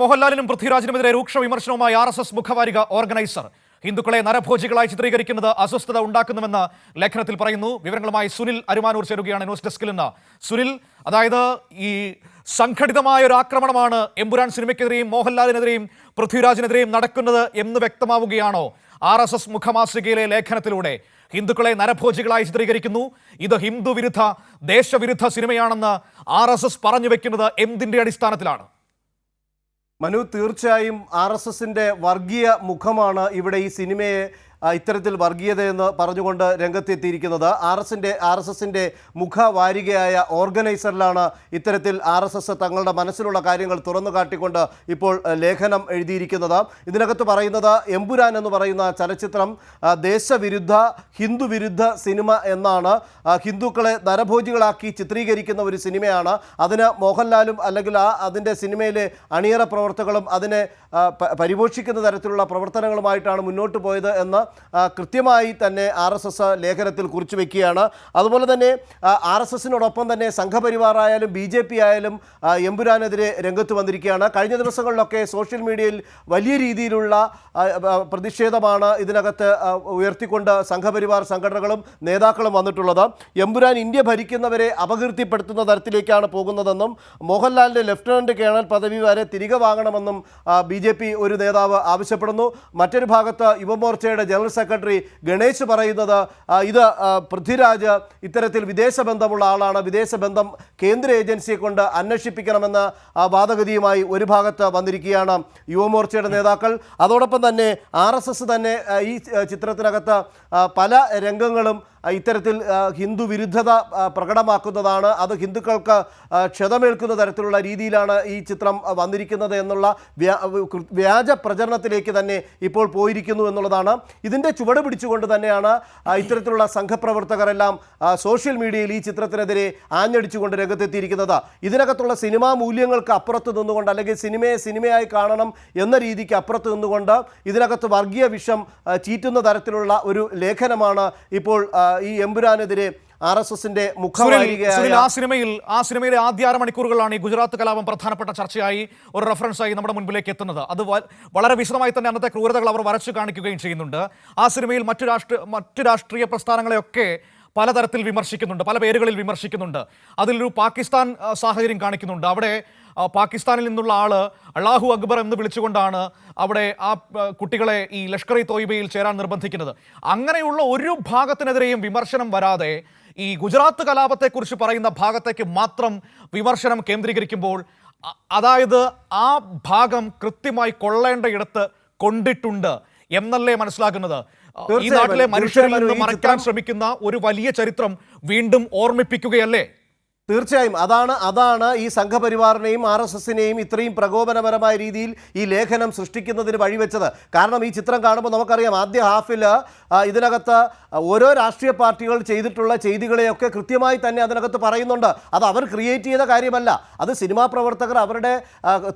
മോഹൻലാലിനും പൃഥ്വിരാജിനുമെതിരെ രൂക്ഷ വിമർശനവുമായി RSS മുഖവാരിക organiser ഹിന്ദുക്കളെ നരഭോജികളായി ചിത്രീകരിക്കുന്നത് അസ്വസ്ഥത ഉണ്ടാക്കുന്നുവെന്ന് ലേഖനത്തിൽ പറയുന്നു. വിവരങ്ങളുമായി സുനിൽ അരുമാനൂർ ചേരുകയാണ് ന്യൂസ് ഡെസ്കിൽ നിന്ന്. സുനിൽ, അതായത് ഈ സംഘടിതമായ ഒരു ആക്രമണമാണ് എമ്പുരാൻ സിനിമയ്ക്കെതിരെയും മോഹൻലാലിനെതിരെയും പൃഥ്വിരാജിനെതിരെയും നടക്കുന്നത് എന്ന് വ്യക്തമാവുകയാണോ RSS മുഖമാസികയിലെ ലേഖനത്തിലൂടെ? ഹിന്ദുക്കളെ നരഭോജികളായി ചിത്രീകരിക്കുന്നു, ഇത് ഹിന്ദു വിരുദ്ധ ദേശവിരുദ്ധ സിനിമയാണെന്ന് RSS പറഞ്ഞു വെക്കുന്നത് എന്തിന്റെ അടിസ്ഥാനത്തിലാണ്? മനു, തീർച്ചയായും RSSന്റെ വർഗീയ മുഖമാണ് ഇവിടെ ഈ സിനിമയെ ഇത്തരത്തിൽ വർഗീയതയെന്ന് പറഞ്ഞുകൊണ്ട് രംഗത്തെത്തിയിരിക്കുന്നത്. RSSന്റെ മുഖവാരികയായ ഓർഗനൈസറിലാണ് ഇത്തരത്തിൽ RSS തങ്ങളുടെ മനസ്സിലുള്ള കാര്യങ്ങൾ തുറന്നു കാട്ടിക്കൊണ്ട് ഇപ്പോൾ ലേഖനം എഴുതിയിരിക്കുന്നത്. ഇതിനകത്ത് പറയുന്നത് എമ്പുരാൻ എന്ന് പറയുന്ന ചലച്ചിത്രം ദേശവിരുദ്ധ ഹിന്ദുവിരുദ്ധ സിനിമ എന്നാണ്. ഹിന്ദുക്കളെ നരഭോജികളാക്കി ചിത്രീകരിക്കുന്ന ഒരു സിനിമയാണ്. അതിന് മോഹൻലാലും അല്ലെങ്കിൽ അതിൻ്റെ സിനിമയിലെ അണിയറ പ്രവർത്തകരും അതിനെ പരിപോഷിക്കുന്ന തരത്തിലുള്ള പ്രവർത്തനങ്ങളുമായിട്ടാണ് മുന്നോട്ട് പോയത് എന്ന് കൃത്യമായി തന്നെ RSS ലേഖനത്തിൽ കുറിച്ചു വയ്ക്കുകയാണ്. അതുപോലെ തന്നെ RSSനോടൊപ്പം തന്നെ സംഘപരിവാർ ആയാലും BJP ആയാലും എമ്പുരാനെതിരെ രംഗത്ത് വന്നിരിക്കുകയാണ്. കഴിഞ്ഞ ദിവസങ്ങളിലൊക്കെ സോഷ്യൽ മീഡിയയിൽ വലിയ രീതിയിലുള്ള പ്രതിഷേധമാണ് ഇതിനകത്ത് ഉയർത്തിക്കൊണ്ട് സംഘപരിവാർ സംഘടനകളും നേതാക്കളും വന്നിട്ടുള്ളത്. എമ്പുരാൻ ഇന്ത്യ ഭരിക്കുന്നവരെ അപകീർത്തിപ്പെടുത്തുന്ന തരത്തിലേക്കാണ് പോകുന്നതെന്നും മോഹൻലാലിൻ്റെ ലഫ്റ്റനന്റ് കേണൽ പദവി വരെ തിരികെ വാങ്ങണമെന്നും BJP ഒരു നേതാവ് ആവശ്യപ്പെടുന്നു. മറ്റൊരു ഭാഗത്ത് യുവമോർച്ചയുടെ ജനറൽ സെക്രട്ടറി ഗണേശ് പറയുന്നത് ഇത് പൃഥ്വിരാജ് ഇത്തരത്തിൽ വിദേശ ബന്ധമുള്ള ആളാണ്, വിദേശ ബന്ധം കേന്ദ്ര ഏജൻസിയെ കൊണ്ട് അന്വേഷിപ്പിക്കണമെന്ന വാദഗതിയുമായി ഒരു ഭാഗത്ത് വന്നിരിക്കുകയാണ് യുവമോർച്ചയുടെ നേതാക്കൾ. അതോടൊപ്പം തന്നെ RSS തന്നെ ഈ ചിത്രത്തിനകത്ത് പല രംഗങ്ങളും ഇത്തരത്തിൽ ഹിന്ദു വിരുദ്ധത പ്രകടമാക്കുന്നതാണ്. അത് ഹിന്ദുക്കൾക്ക് ക്ഷതമേൽക്കുന്ന തരത്തിലുള്ള രീതിയിലാണ് ഈ ചിത്രം വന്നിരിക്കുന്നത് എന്നുള്ള വ്യാജ പ്രചരണത്തിലേക്ക് തന്നെ ഇപ്പോൾ പോയിരിക്കുന്നു എന്നുള്ളതാണ്. ഇതിൻ്റെ ചുവട് പിടിച്ചുകൊണ്ട് തന്നെയാണ് ഇത്തരത്തിലുള്ള സംഘപ്രവർത്തകരെല്ലാം സോഷ്യൽ മീഡിയയിൽ ഈ ചിത്രത്തിനെതിരെ ആഞ്ഞടിച്ചുകൊണ്ട് രംഗത്തെത്തിയിരിക്കുന്നത്. ഇതിനകത്തുള്ള സിനിമാ മൂല്യങ്ങൾക്ക് അപ്പുറത്ത് നിന്നുകൊണ്ട് അല്ലെങ്കിൽ സിനിമയെ സിനിമയായി കാണണം എന്ന രീതിക്ക് അപ്പുറത്ത് നിന്നുകൊണ്ട് ഇതിനകത്ത് വർഗീയ വിഷം ചീറ്റുന്ന തരത്തിലുള്ള ഒരു ലേഖനമാണ് ഇപ്പോൾ ഈ എമ്പുരാനെതിരെ RSSന്റെ മുഖവാരികയായ ആ സിനിമയിലെ ആദ്യ 6 മണിക്കൂറുകളാണ് ഈ ഗുജറാത്ത് കലാപം പ്രധാനപ്പെട്ട ചർച്ചയായി ഒരു റെഫറൻസായി നമ്മുടെ മുൻപിലേക്ക് എത്തുന്നത്. അത് വളരെ വിശദമായി തന്നെ അന്നത്തെ ക്രൂരതകൾ അവർ വരച്ചു കാണിക്കുകയും ചെയ്യുന്നുണ്ട്. ആ സിനിമയിൽ മറ്റു രാഷ്ട്രീയ പ്രസ്ഥാനങ്ങളെയൊക്കെ പലതരത്തിൽ വിമർശിക്കുന്നുണ്ട്, പല പേരുകളിൽ വിമർശിക്കുന്നുണ്ട്. അതിലൊരു പാകിസ്ഥാൻ സാഹചര്യം കാണിക്കുന്നുണ്ട്. അവിടെ പാകിസ്ഥാനിൽ നിന്നുള്ള ആള് അള്ളാഹു അക്ബർ എന്ന് വിളിച്ചുകൊണ്ടാണ് അവിടെ ആ കുട്ടികളെ ഈ ലഷ്കർ-ഇ-തോയ്ബയിൽ ചേരാൻ നിർബന്ധിക്കുന്നത്. അങ്ങനെയുള്ള ഒരു ഭാഗത്തിനെതിരെയും വിമർശനം വരാതെ ഈ ഗുജറാത്ത് കലാപത്തെക്കുറിച്ച് പറയുന്ന ഭാഗത്തേക്ക് മാത്രം വിമർശനം കേന്ദ്രീകരിക്കുമ്പോൾ, അതായത് ആ ഭാഗം കൃത്യമായി കൊള്ളേണ്ട ഇടത്ത് കൊണ്ടിട്ടുണ്ട് എന്നല്ലേ മനസ്സിലാക്കുന്നത്? ഈ നാട്ടിലെ മനുഷ്യരിൽ നിന്ന് മറയ്ക്കാൻ ശ്രമിക്കുന്ന ഒരു വലിയ ചരിത്രം വീണ്ടും ഓർമ്മിപ്പിക്കുകയല്ലേ? തീർച്ചയായും അതാണ് ഈ സംഘപരിവാറിനെയും RSSനെയും ഇത്രയും പ്രകോപനപരമായ രീതിയിൽ ഈ ലേഖനം സൃഷ്ടിക്കുന്നതിന് വഴിവെച്ചത്. കാരണം ഈ ചിത്രം കാണുമ്പോൾ നമുക്കറിയാം, ആദ്യ ഹാഫിൽ ഇതിനകത്ത് ഓരോ രാഷ്ട്രീയ പാർട്ടികൾ ചെയ്തിട്ടുള്ള ചെയ്തികളെയൊക്കെ കൃത്യമായി തന്നെ അതിനകത്ത് പറയുന്നുണ്ട്. അത് അവർ ക്രിയേറ്റ് ചെയ്ത കാര്യമല്ല, അത് സിനിമാ പ്രവർത്തകർ അവരുടെ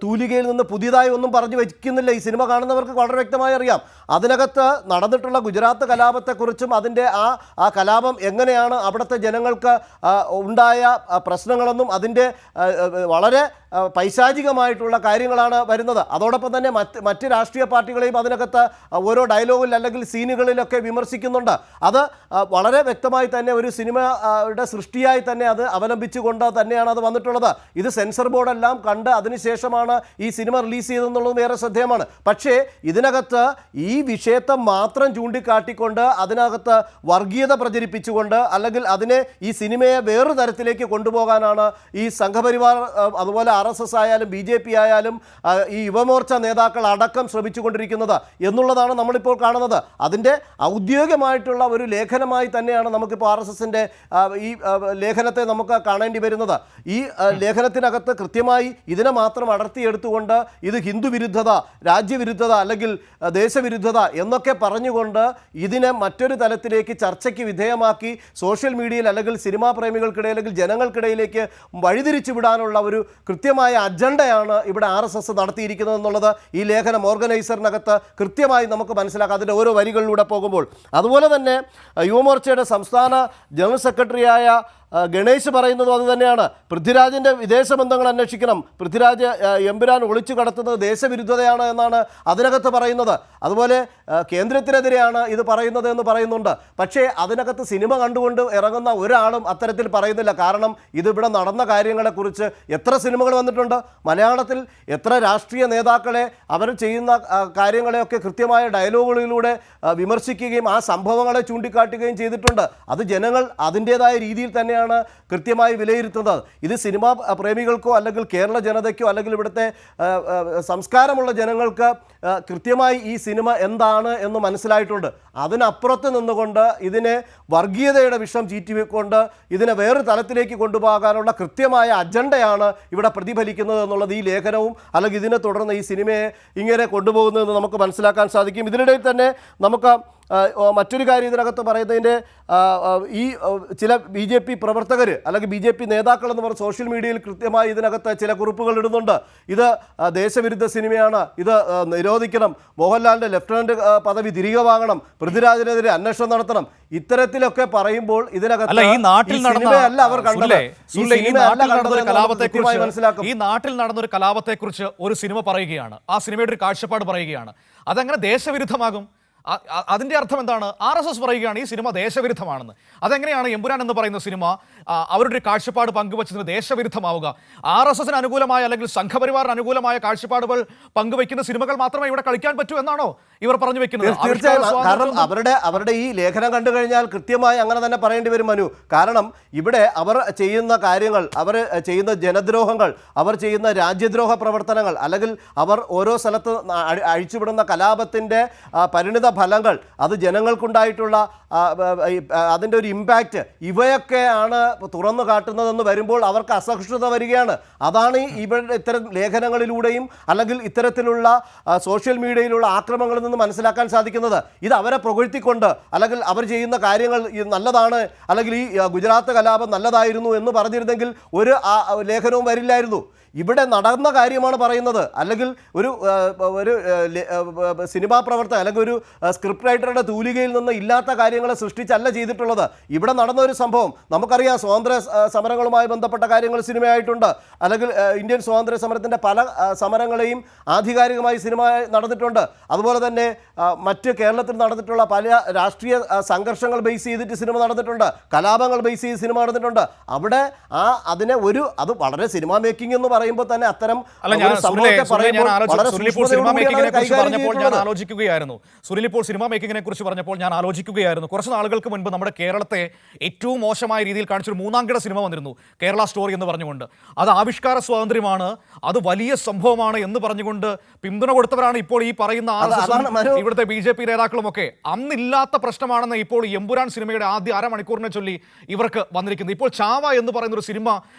തൂലികയിൽ നിന്ന് പുതിയതായി ഒന്നും പറഞ്ഞു വയ്ക്കുന്നില്ല. ഈ സിനിമ കാണുന്നവർക്ക് വളരെ വ്യക്തമായി അറിയാം. അതിനകത്ത് നടന്നിട്ടുള്ള ഗുജറാത്ത് കലാപത്തെക്കുറിച്ചും അതിൻ്റെ ആ കലാപം എങ്ങനെയാണ് അവിടുത്തെ ജനങ്ങൾക്ക് ഉണ്ടായ പ്രശ്നങ്ങളെന്നും അതിൻ്റെ വളരെ പൈശാചികമായിട്ടുള്ള കാര്യങ്ങളാണ് വരുന്നത്. അതോടൊപ്പം തന്നെ മറ്റ് രാഷ്ട്രീയ പാർട്ടികളെയും അതിനകത്ത് ഓരോ ഡയലോഗിൽ അല്ലെങ്കിൽ സീനുകളിലൊക്കെ വിമർശിക്കുന്നുണ്ട്. അത് വളരെ വ്യക്തമായി തന്നെ ഒരു സിനിമയുടെ സൃഷ്ടിയായി തന്നെ അത് അവലംബിച്ചുകൊണ്ട് തന്നെയാണ് അത് വന്നിട്ടുള്ളത്. ഇത് സെൻസർ ബോർഡെല്ലാം കണ്ട് അതിനുശേഷമാണ് ഈ സിനിമ റിലീസ് ചെയ്തതെന്നുള്ളതും ഏറെ ശ്രദ്ധേയമാണ്. പക്ഷേ ഇതിനകത്ത് ഈ വിഷയത്തെ മാത്രം ചൂണ്ടിക്കാട്ടിക്കൊണ്ട് അതിനകത്ത് വർഗീയത പ്രചരിപ്പിച്ചുകൊണ്ട് അല്ലെങ്കിൽ അതിനെ ഈ സിനിമയെ വേറൊരു തരത്തിലേക്ക് കൊണ്ടുപോകാനാണ് ഈ സംഘപരിവാർ അതുപോലെ RSS ആയാലും BJP ആയാലും ഈ യുവമോർച്ച നേതാക്കൾ അടക്കം ശ്രമിച്ചുകൊണ്ടിരിക്കുന്നത് എന്നുള്ളതാണ് നമ്മളിപ്പോൾ കാണുന്നത്. അതിൻ്റെ ഔദ്യോഗികമായിട്ടുള്ള ഒരു ലേഖനമായി തന്നെയാണ് നമുക്കിപ്പോൾ RSSന്റെ ഈ ലേഖനത്തെ നമുക്ക് കാണേണ്ടി വരുന്നത്. ഈ ലേഖനത്തിനകത്ത് കൃത്യമായി ഇതിനെ മാത്രം അടർത്തിയെടുത്തുകൊണ്ട് ഇത് ഹിന്ദു വിരുദ്ധത, രാജ്യവിരുദ്ധത അല്ലെങ്കിൽ ദേശവിരുദ്ധത എന്നൊക്കെ പറഞ്ഞുകൊണ്ട് ഇതിനെ മറ്റൊരു തലത്തിലേക്ക് ചർച്ചയ്ക്ക് വിധേയമാക്കി സോഷ്യൽ മീഡിയയിൽ അല്ലെങ്കിൽ സിനിമാ പ്രേമികൾക്കിടയിൽ അല്ലെങ്കിൽ ജനങ്ങൾക്കിടയിലേക്ക് വഴിതിരിച്ചു വിടാനുള്ള ഒരു കൃത്യമായ അജണ്ടയാണ് ഇവിടെ RSS നടത്തിയിരിക്കുന്നത് എന്നുള്ളത് ഈ ലേഖനം ഓർഗനൈസറിനകത്ത് കൃത്യമായി നമുക്ക് മനസ്സിലാക്കാം അതിൻ്റെ ഓരോ വരികളിലൂടെ പോകുമ്പോൾ. അതുപോലെ തന്നെ യുവമോർച്ചയുടെ സംസ്ഥാന ജനറൽ സെക്രട്ടറിയായ ഗണേശ് പറയുന്നതും അത് തന്നെയാണ്. പൃഥ്വിരാജിൻ്റെ വിദേശ ബന്ധങ്ങൾ അന്വേഷിക്കണം, പൃഥ്വിരാജ് എമ്പുരാൻ ഒളിച്ചു കടത്തുന്നത് ദേശവിരുദ്ധതയാണ് എന്നാണ് അതിനകത്ത് പറയുന്നത്. അതുപോലെ കേന്ദ്രത്തിനെതിരെയാണ് ഇത് പറയുന്നത് എന്ന് പറയുന്നുണ്ട്. പക്ഷേ അതിനകത്ത് സിനിമ കണ്ടുകൊണ്ട് ഇറങ്ങുന്ന ഒരാളും അത്തരത്തിൽ പറയുന്നില്ല. കാരണം ഇതിവിടെ നടന്ന കാര്യങ്ങളെക്കുറിച്ച് എത്ര സിനിമകൾ വന്നിട്ടുണ്ട്, മലയാളത്തിൽ എത്ര രാഷ്ട്രീയ നേതാക്കളെ അവർ ചെയ്യുന്ന കാര്യങ്ങളെയൊക്കെ കൃത്യമായ ഡയലോഗുകളിലൂടെ വിമർശിക്കുകയും ആ സംഭവങ്ങളെ ചൂണ്ടിക്കാട്ടുകയും ചെയ്തിട്ടുണ്ട്. അത് ജനങ്ങൾ അതിൻ്റേതായ രീതിയിൽ തന്നെയാണ് കൃത്യമായി വിലയിരുത്തുന്നത്. ഇത് സിനിമാ പ്രേമികൾക്കോ അല്ലെങ്കിൽ കേരള ജനതയ്ക്കോ അല്ലെങ്കിൽ ഇവിടുത്തെ സംസ്കാരമുള്ള ജനങ്ങൾക്ക് കൃത്യമായി ഈ സിനിമ എന്താണ് എന്ന് മനസ്സിലായിട്ടുണ്ട്. അതിനപ്പുറത്ത് നിന്നുകൊണ്ട് ഇതിനെ വർഗീയതയുടെ വിഷം ചീറ്റിക്കൊണ്ട് ഇതിനെ വേറൊരു തലത്തിലേക്ക് കൊണ്ടുപോകാനുള്ള കൃത്യമായ അജണ്ടയാണ് ഇവിടെ പ്രതിഫലിക്കുന്നത് എന്നുള്ളത് ഈ ലേഖനവും അല്ലെങ്കിൽ ഇതിനെ തുടർന്ന് ഈ സിനിമയെ ഇങ്ങനെ കൊണ്ടുപോകുന്നതെന്ന് നമുക്ക് മനസ്സിലാക്കാൻ സാധിക്കും. ഇതിനിടയിൽ തന്നെ നമുക്ക് മറ്റൊരു കാര്യം ഇതിനകത്ത് പറയുന്നതിൻ്റെ ഈ ചില BJP പ്രവർത്തകർ അല്ലെങ്കിൽ BJP നേതാക്കൾ എന്ന് പറഞ്ഞ സോഷ്യൽ മീഡിയയിൽ കൃത്യമായി ഇതിനകത്ത് ചില കുറിപ്പുകൾ ഇടുന്നുണ്ട്. ഇത് ദേശവിരുദ്ധ സിനിമയാണ്, ഇത് നിരോധിക്കണം, മോഹൻലാലിൻ്റെ ലെഫ്റ്റനന്റ് പദവി തിരികെ വാങ്ങണം, പൃഥ്വിരാജിനെതിരെ അന്വേഷണം നടത്തണം. ഇത്തരത്തിലൊക്കെ പറയുമ്പോൾ ഇതിനകത്ത് ഈ നാട്ടിൽ നടന്നൊരു കലാപത്തെക്കുറിച്ച് ഒരു സിനിമ പറയുകയാണ്, ആ സിനിമയുടെ ഒരു കാഴ്ചപ്പാട് പറയുകയാണ്. അതെങ്ങനെ ദേശവിരുദ്ധമാകും? അതിൻ്റെ അർത്ഥം എന്താണ്? RSS പറയുകയാണ് ഈ സിനിമ ദേശവിരുദ്ധമാണെന്ന്. അതെങ്ങനെയാണ് എമ്പുരാൻ എന്ന് പറയുന്ന സിനിമ അവരുടെ ഒരു കാഴ്ചപ്പാട് പങ്കുവച്ചതിന് ദേശവിരുദ്ധമാവുക? RSSന് അനുകൂലമായ അല്ലെങ്കിൽ സംഘപരിവാറിന് അനുകൂലമായ കാഴ്ചപ്പാടുകൾ പങ്കുവയ്ക്കുന്ന സിനിമകൾ മാത്രമേ ഇവിടെ കളിക്കാൻ പറ്റൂ എന്നാണോ ഇവർ പറഞ്ഞു വെക്കുന്നത്? കാരണം അവരുടെ ഈ ലേഖനം കണ്ടു കഴിഞ്ഞാൽ കൃത്യമായി അങ്ങനെ തന്നെ പറയേണ്ടി വരും മനു. കാരണം ഇവിടെ അവർ ചെയ്യുന്ന കാര്യങ്ങൾ, അവർ ചെയ്യുന്ന ജനദ്രോഹങ്ങൾ, അവർ ചെയ്യുന്ന രാജ്യദ്രോഹ പ്രവർത്തനങ്ങൾ, അല്ലെങ്കിൽ അവർ ഓരോ സ്ഥലത്ത് അഴിച്ചുവിടുന്ന കലാപത്തിൻ്റെ പരിണിത ഫലങ്ങൾ, അത് ജനങ്ങൾക്കുണ്ടായിട്ടുള്ള അതിൻ്റെ ഒരു ഇമ്പാക്റ്റ്, ഇവയൊക്കെയാണ് തുറന്നു കാട്ടുന്നതെന്ന് വരുമ്പോൾ അവർക്ക് അസഹിഷ്ണുത വരികയാണ്. അതാണ് ഇവരുടെ ഇത്തരം ലേഖനങ്ങളിലൂടെയും അല്ലെങ്കിൽ ഇത്തരത്തിലുള്ള സോഷ്യൽ മീഡിയയിലുള്ള ആക്രമണങ്ങളിൽ നിന്ന് മനസ്സിലാക്കാൻ സാധിക്കുന്നത്. ഇത് അവരെ പുകഴ്ത്തിക്കൊണ്ട് അല്ലെങ്കിൽ അവർ ചെയ്യുന്ന കാര്യങ്ങൾ നല്ലതാണ് അല്ലെങ്കിൽ ഈ ഗുജറാത്ത് കലാപം നല്ലതായിരുന്നു എന്ന് പറഞ്ഞിരുന്നെങ്കിൽ ഒരു ലേഖനവും വരില്ലായിരുന്നു. ഇവിടെ നടന്ന കാര്യമാണ് പറയുന്നത്. അല്ലെങ്കിൽ ഒരു സിനിമാ പ്രവർത്തകൻ അല്ലെങ്കിൽ ഒരു സ്ക്രിപ്റ്റ് റൈറ്ററുടെ തൂലികയിൽ നിന്ന് ഇല്ലാത്ത കാര്യങ്ങളെ സൃഷ്ടിച്ചല്ല ചെയ്തിട്ടുള്ളത്. ഇവിടെ നടന്ന ഒരു സംഭവം നമുക്കറിയാം. സ്വാതന്ത്ര്യ സമരങ്ങളുമായി ബന്ധപ്പെട്ട കാര്യങ്ങൾ സിനിമയായിട്ടുണ്ട്, അല്ലെങ്കിൽ ഇന്ത്യൻ സ്വാതന്ത്ര്യ സമരത്തിൻ്റെ പല സമരങ്ങളെയും ആധികാരികമായി സിനിമ നടന്നിട്ടുണ്ട്. അതുപോലെ തന്നെ മറ്റ് കേരളത്തിൽ നടന്നിട്ടുള്ള പല രാഷ്ട്രീയ സംഘർഷങ്ങൾ ബേസ് ചെയ്തിട്ട് സിനിമ നടന്നിട്ടുണ്ട്, കലാപങ്ങൾ ബേസ് ചെയ്ത് സിനിമ നടന്നിട്ടുണ്ട്. അവിടെ അതിനെ അത് വളരെ സിനിമാ മേക്കിംഗ് എന്ന് പറയുമ്പോൾ തന്നെ അത്തരം സിനിമാ മേക്കിങ്ങിനെ കുറിച്ച് പറഞ്ഞപ്പോൾ ഞാൻ ആലോചിക്കുകയായിരുന്നു. കുറച്ച് നാളുകൾക്ക് മുൻപ് നമ്മുടെ കേരളത്തെ ഏറ്റവും മോശമായ രീതിയിൽ കാണിച്ചൊരു മൂന്നാംകിട സിനിമ വന്നിരുന്നു, കേരള സ്റ്റോറി എന്ന് പറഞ്ഞുകൊണ്ട്. അത് ആവിഷ്കാര സ്വാതന്ത്ര്യമാണ്, അത് വലിയ സംഭവമാണ് എന്ന് പറഞ്ഞുകൊണ്ട് പിന്തുണ കൊടുത്തവരാണ് ഇപ്പോൾ ഈ പറയുന്ന ഇവിടുത്തെ BJP നേതാക്കളുമൊക്കെ. അന്നില്ലാത്ത പ്രശ്നമാണെന്ന് ഇപ്പോൾ എമ്പുരാൻ സിനിമയുടെ ആദ്യ അരമണിക്കൂറിനെ ചൊല്ലി ഇവർക്ക് വന്നിരിക്കുന്നത്. ഇപ്പോൾ ചാവ എന്ന് പറയുന്ന ഒരു സിനിമ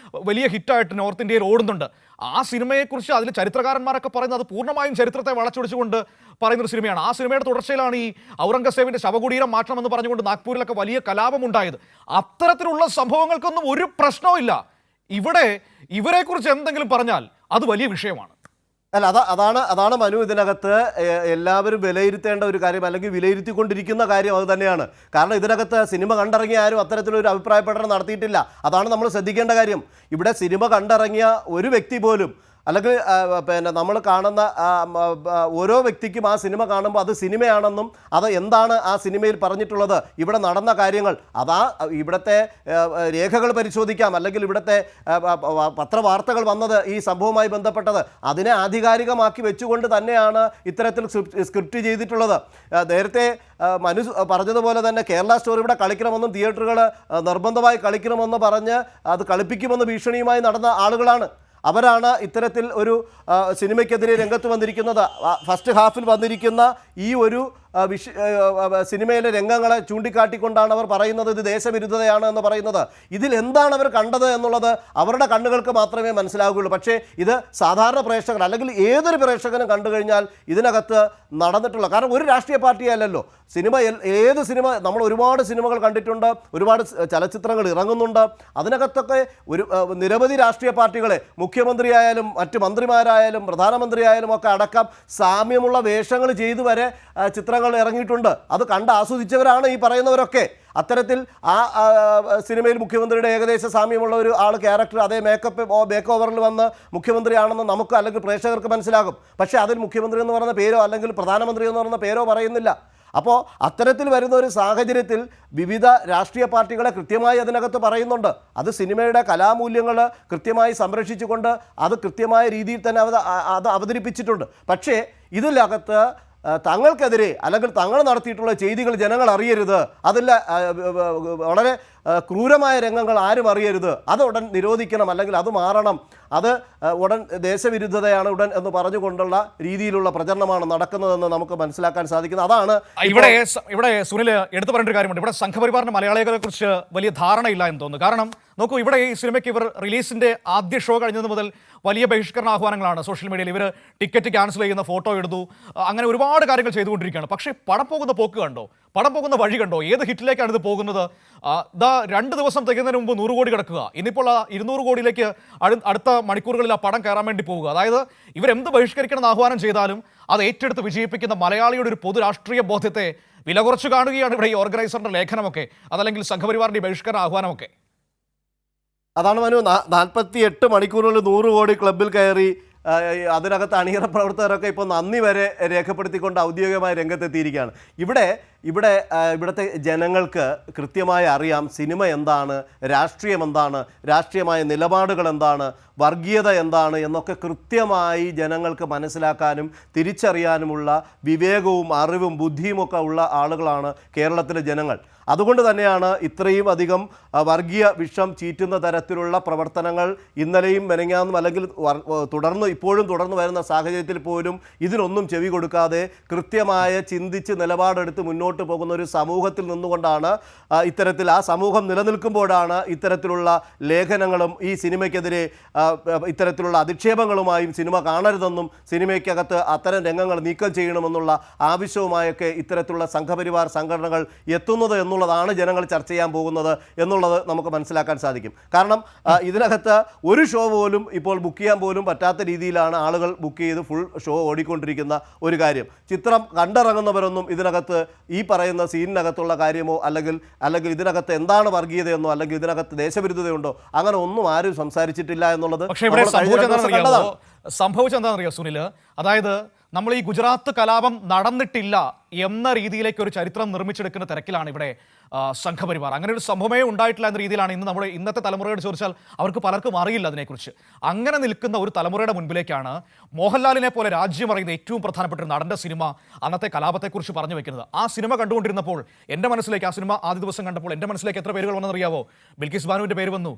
വലിയ ഹിറ്റായിട്ട് നോർത്ത് ഇന്ത്യയിൽ ഓടുന്നുണ്ട്. ആ സിനിമയെക്കുറിച്ച് അതിൽ ചരിത്രകാരന്മാരൊക്കെ പറയുന്നത് അത് പൂർണ്ണമായും ചരിത്രത്തെ വളച്ചൊടിച്ചുകൊണ്ട് പറയുന്നൊരു സിനിമയാണ്. ആ സിനിമയുടെ തുടർച്ചയിലാണ് ഈ ഔറംഗസേബിന്റെ ശവകുടീരം മാറ്റണമെന്ന് പറഞ്ഞുകൊണ്ട് നാഗ്പൂരിലൊക്കെ വലിയ കലാപമുണ്ടായത്. അത്തരത്തിലുള്ള സംഭവങ്ങൾക്കൊന്നും ഒരു പ്രശ്നവും ഇല്ല. ഇവിടെ ഇവരെക്കുറിച്ച് എന്തെങ്കിലും പറഞ്ഞാൽ അത് വലിയ വിഷയമാണ്. അല്ല, അതാണ് മനു ഇതിനകത്ത് എല്ലാവരും വിലയിരുത്തേണ്ട ഒരു കാര്യം, അല്ലെങ്കിൽ വിലയിരുത്തിക്കൊണ്ടിരിക്കുന്ന കാര്യം അത് തന്നെയാണ്. കാരണം ഇതിനകത്ത് സിനിമ കണ്ടിറങ്ങിയ ആരും അത്തരത്തിലൊരു അഭിപ്രായ പഠനം നടത്തിയിട്ടില്ല. അതാണ് നമ്മൾ ശ്രദ്ധിക്കേണ്ട കാര്യം. ഇവിടെ സിനിമ കണ്ടിറങ്ങിയ ഒരു വ്യക്തി പോലും അല്ലെങ്കിൽ നമ്മൾ കാണുന്ന ഓരോ വ്യക്തിക്കും ആ സിനിമ കാണുമ്പോൾ അത് സിനിമയാണെന്നും അത് എന്താണ് ആ സിനിമയിൽ പറഞ്ഞിട്ടുള്ളത്, ഇവിടെ നടന്ന കാര്യങ്ങൾ, ഇവിടുത്തെ രേഖകൾ പരിശോധിക്കാം, അല്ലെങ്കിൽ ഇവിടുത്തെ പത്രവാർത്തകൾ വന്നത് ഈ സംഭവവുമായി ബന്ധപ്പെട്ടത് അതിനെ ആധികാരികമാക്കി വെച്ചുകൊണ്ട് തന്നെയാണ് ഇത്തരത്തിൽ സ്ക്രിപ്റ്റ് ചെയ്തിട്ടുള്ളത്. നേരത്തെ മനു പറഞ്ഞതുപോലെ തന്നെ കേരള സ്റ്റോറി ഇവിടെ കളിക്കണമെന്നും തിയേറ്ററുകൾ നിർബന്ധമായി കളിക്കണമെന്ന് പറഞ്ഞ് അത് കളിപ്പിക്കുമെന്ന് ഭീഷണിയുമായി നടന്ന ആളുകളാണ്. അവരാണ് ഇത്തരത്തിൽ ഒരു സിനിമയ്ക്കെതിരെ രംഗത്ത് വന്നിരിക്കുന്നത്. ഫസ്റ്റ് ഹാഫിൽ വന്നിരിക്കുന്ന ഈ ഒരു സിനിമയിലെ രംഗങ്ങളെ ചൂണ്ടിക്കാട്ടിക്കൊണ്ടാണ് അവർ പറയുന്നത് ഇത് ദേശവിരുദ്ധതയാണ് എന്ന് പറയുന്നത്. ഇതിൽ എന്താണ് അവർ കണ്ടത് എന്നുള്ളത് അവരുടെ കണ്ണുകൾക്ക് മാത്രമേ മനസ്സിലാവുകയുള്ളൂ. പക്ഷേ ഇത് സാധാരണ പ്രേക്ഷകർ അല്ലെങ്കിൽ ഏതൊരു പ്രേക്ഷകനും കണ്ടു കഴിഞ്ഞാൽ ഇതിനകത്ത് നടന്നിട്ടുള്ള, കാരണം ഒരു രാഷ്ട്രീയ പാർട്ടിയല്ലല്ലോ സിനിമ, ഏത് സിനിമ നമ്മൾ ഒരുപാട് സിനിമകൾ കണ്ടിട്ടുണ്ട്, ഒരുപാട് ചലച്ചിത്രങ്ങൾ ഇറങ്ങുന്നുണ്ട്. അതിനകത്തൊക്കെ നിരവധി രാഷ്ട്രീയ പാർട്ടികളെ മുഖ്യമന്ത്രിയായാലും മറ്റ് മന്ത്രിമാരായാലും പ്രധാനമന്ത്രിയായാലും ഒക്കെ അടക്കം സാമ്യമുള്ള വേഷങ്ങൾ ചെയ്തു വരെ ചിത്രങ്ങൾ ഇറങ്ങിയിട്ടുണ്ട്. അത് കണ്ട് ആസ്വദിച്ചവരാണ് ഈ പറയുന്നവരൊക്കെ. അത്തരത്തിൽ സിനിമയിൽ മുഖ്യമന്ത്രിയുടെ ഏകദേശ സാമ്യമുള്ള ഒരു ക്യാരക്ടർ അതേ മേക്ക് ഓവറിൽ വന്ന് മുഖ്യമന്ത്രിയാണെന്ന് നമുക്ക് അല്ലെങ്കിൽ പ്രേക്ഷകർക്ക് മനസ്സിലാകും. പക്ഷേ അതിൽ മുഖ്യമന്ത്രി എന്ന് പറയുന്ന പേരോ അല്ലെങ്കിൽ പ്രധാനമന്ത്രി എന്ന് പറയുന്ന പേരോ പറയുന്നില്ല. അപ്പോൾ അത്തരത്തിൽ വരുന്ന ഒരു സാഹചര്യത്തിൽ വിവിധ രാഷ്ട്രീയ പാർട്ടികളെ കൃത്യമായി അതിനകത്ത് പറയുന്നുണ്ട്. അത് സിനിമയുടെ കലാമൂല്യങ്ങൾ കൃത്യമായി സംരക്ഷിച്ചുകൊണ്ട് അത് കൃത്യമായ രീതിയിൽ തന്നെ അത് അവതരിപ്പിച്ചിട്ടുണ്ട്. പക്ഷേ ഇതിനകത്ത് തങ്ങൾക്കെതിരെ അല്ലെങ്കിൽ തങ്ങൾ നടത്തിയിട്ടുള്ള ചെയ്തികൾ ജനങ്ങൾ അറിയരുത്, അതിൽ വളരെ ക്രൂരമായ രംഗങ്ങൾ ആരും അറിയരുത്, അത് ഉടൻ നിരോധിക്കണം അല്ലെങ്കിൽ അത് മാറണം, അത് ഉടൻ ദേശവിരുദ്ധതയാണ് ഉടൻ എന്ന് പറഞ്ഞുകൊണ്ടുള്ള രീതിയിലുള്ള പ്രചരണമാണ് നടക്കുന്നതെന്ന് നമുക്ക് മനസ്സിലാക്കാൻ സാധിക്കുന്നത്. അതാണ് ഇവിടെ സുനിൽ എടുത്തു പറയേണ്ട ഒരു കാര്യമുണ്ട്. ഇവിടെ സംഘപരിവാറിന് മലയാളികളെ കുറിച്ച് വലിയ ധാരണയില്ല എന്ന് തോന്നുന്നു. കാരണം നോക്കൂ, ഇവിടെ ഈ സിനിമയ്ക്ക് ഇവർ റിലീസിന്റെ ആദ്യ ഷോ കഴിഞ്ഞത് മുതൽ വലിയ ബഹിഷ്കരണ ആഹ്വാനങ്ങളാണ് സോഷ്യൽ മീഡിയയിൽ. ഇവർ ടിക്കറ്റ് ക്യാൻസൽ ചെയ്യുന്ന ഫോട്ടോ എടുത്തു, അങ്ങനെ ഒരുപാട് കാര്യങ്ങൾ ചെയ്തുകൊണ്ടിരിക്കുകയാണ്. പക്ഷേ പടം പോകുന്ന പോക്ക് കണ്ടോ, പടം പോകുന്ന വഴി കണ്ടോ, ഏത് ഹിറ്റിലേക്കാണ് ഇത് പോകുന്നത്? 2 ദിവസം തികയുന്നതിന് മുമ്പ് 100 കോടി കിടക്കുക, ഇനിയിപ്പോൾ 200 കോടിയിലേക്ക് അടുത്ത മണിക്കൂറുകളിൽ ആ പടം കയറാൻ വേണ്ടി പോവുക. അതായത് ഇവരെന്ത് ബഹിഷ്കരിക്കണമെന്ന് ആഹ്വാനം ചെയ്താലും അത് ഏറ്റെടുത്ത് വിജയിപ്പിക്കുന്ന മലയാളിയുടെ ഒരു പൊതു രാഷ്ട്രീയ ബോധ്യത്തെ വില കുറച്ച് കാണുകയാണ് ഇവിടെ ഈ ഓർഗനൈസറിന്റെ ലേഖനമൊക്കെ, അതല്ലെങ്കിൽ സംഘപരിവാറിന്റെ ബഹിഷ്കരണ ആഹ്വാനമൊക്കെ. അതാണ് മനു, 48 മണിക്കൂറുകളിൽ 100 കോടി ക്ലബിൽ കയറി അതിനകത്ത് അണിയറ പ്രവർത്തകരൊക്കെ ഇപ്പോൾ നന്ദി വരെ രേഖപ്പെടുത്തിക്കൊണ്ട് ഔദ്യോഗികമായി രംഗത്തെത്തിയിരിക്കുകയാണ്. ഇവിടുത്തെ ജനങ്ങൾക്ക് കൃത്യമായി അറിയാം സിനിമ എന്താണ്, രാഷ്ട്രീയം എന്താണ്, രാഷ്ട്രീയമായ നിലപാടുകൾ എന്താണ്, വർഗീയത എന്താണ് എന്നൊക്കെ കൃത്യമായി ജനങ്ങൾക്ക് മനസ്സിലാക്കാനും തിരിച്ചറിയാനുമുള്ള വിവേകവും അറിവും ബുദ്ധിയുമൊക്കെ ഉള്ള ആളുകളാണ് കേരളത്തിലെ ജനങ്ങൾ. അതുകൊണ്ട് തന്നെയാണ് ഇത്രയും അധികം വർഗീയ വിഷം ചീറ്റുന്ന തരത്തിലുള്ള പ്രവർത്തനങ്ങൾ ഇന്നലെയും മെനങ്ങാന്നും അല്ലെങ്കിൽ ഇപ്പോഴും തുടർന്ന് വരുന്ന സാഹചര്യത്തിൽ പോലും ഇതിനൊന്നും ചെവി കൊടുക്കാതെ കൃത്യമായ ചിന്തിച്ച് നിലപാടെടുത്ത് മുന്നോട്ട് പോകുന്ന ഒരു സമൂഹത്തിൽ നിന്നുകൊണ്ടാണ് ഇത്തരത്തിൽ ആ സമൂഹം നിലനിൽക്കുമ്പോഴാണ് ഇത്തരത്തിലുള്ള ലേഖനങ്ങളും ഈ സിനിമയ്ക്കെതിരെ ഇത്തരത്തിലുള്ള അധിക്ഷേപങ്ങളുമായും സിനിമ കാണരുതെന്നും സിനിമയ്ക്കകത്ത് അത്തരം രംഗങ്ങൾ നീക്കം ചെയ്യണമെന്നുള്ള ആവശ്യവുമായൊക്കെ ഇത്തരത്തിലുള്ള സംഘപരിവാർ സംഘടനകൾ എത്തുന്നത് എന്നുള്ളതാണ് ജനങ്ങൾ ചർച്ച ചെയ്യാൻ പോകുന്നത് എന്നുള്ളത് നമുക്ക് മനസ്സിലാക്കാൻ സാധിക്കും. കാരണം ഇതിനകത്ത് ഒരു ഷോ പോലും ഇപ്പോൾ ബുക്ക് ചെയ്യാൻ പോലും പറ്റാത്ത രീതിയിലാണ് ആളുകൾ ബുക്ക് ചെയ്ത് ഫുൾ ഷോ ഓടിക്കൊണ്ടിരിക്കുന്ന ഒരു കാര്യം. ചിത്രം കണ്ടിറങ്ങുന്നവരൊന്നും ഇതിനകത്ത് ഈ പറയുന്ന സീനിനകത്തുള്ള കാര്യമോ അല്ലെങ്കിൽ ഇതിനകത്ത് എന്താണ് വർഗീയതയെന്നോ അല്ലെങ്കിൽ ഇതിനകത്ത് ദേശവിരുദ്ധതയുണ്ടോ അങ്ങനെ ഒന്നും ആരും സംസാരിച്ചിട്ടില്ല എന്നുള്ളത് സംഭവിച്ചെന്താണെന്നറിയോ സുനിൽ? അതായത് നമ്മൾ ഈ ഗുജറാത്ത് കലാപം നടന്നിട്ടില്ല എന്ന രീതിയിലേക്ക് ഒരു ചരിത്രം നിർമ്മിച്ചെടുക്കുന്ന തിരക്കിലാണ് ഇവിടെ സംഘപരിവാർ. അങ്ങനെ ഒരു സംഭവമേ ഉണ്ടായിട്ടില്ല എന്ന രീതിയിലാണ് ഇന്നത്തെ തലമുറയോട് ചോദിച്ചാൽ അവർക്ക് പലർക്കും അറിയില്ല അതിനെക്കുറിച്ച്. അങ്ങനെ നിൽക്കുന്ന ഒരു തലമുറയുടെ മുൻപിലേക്കാണ് മോഹൻലാലിനെ പോലെ രാജ്യം അറിയുന്ന ഏറ്റവും പ്രധാനപ്പെട്ട ഒരു നടൻ്റെ സിനിമ അന്നത്തെ കലാപത്തെക്കുറിച്ച് പറഞ്ഞു വെക്കുന്നത്. ആ സിനിമ കണ്ടുകൊണ്ടിരുന്നപ്പോൾ എൻ്റെ മനസ്സിലേക്ക്, ആ സിനിമ ആദ്യ ദിവസം കണ്ടപ്പോൾ എൻ്റെ മനസ്സിലേക്ക് എത്ര പേരുകൾ വന്നെന്നറിയാവോ? ബിൽക്കിസ് ബാനുവിൻ്റെ പേര് വന്നു,